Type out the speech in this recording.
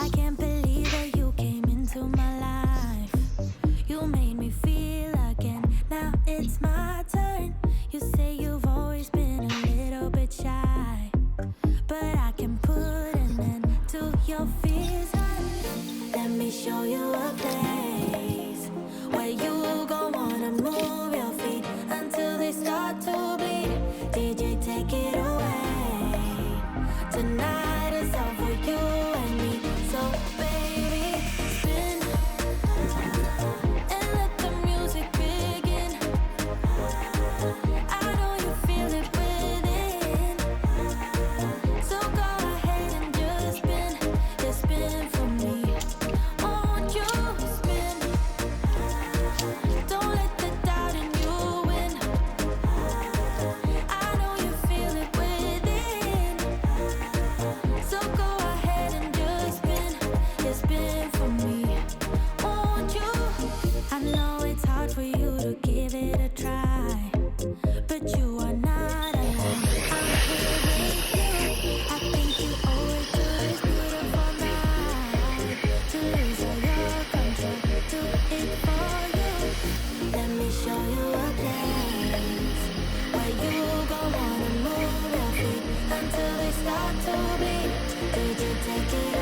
I can't believe that you came into my life. You made me feel again. Now it's my turn. You say you've always been a little bit shy, but I can put an end to your fears. Let me show you a place where you gon' wanna move your feet until they start to bleed. DJ, take it away. Tonight is all for you and me. So baby, spin and let the music begin. I know you feel it within, so go ahead and just spin, just spin for me. Won't you spin? Don't let the doubt in you win. I know you feel it within, so go ahead and just spin for me. Won't you? I know it's hard for you to give it a try, but you are not alone. I'm here with you. I think you owe it to this beautiful night to lose all your control. Do it for you. Let me show you a place where you gon' wanna move your feet until they start to bleed. DJ, take it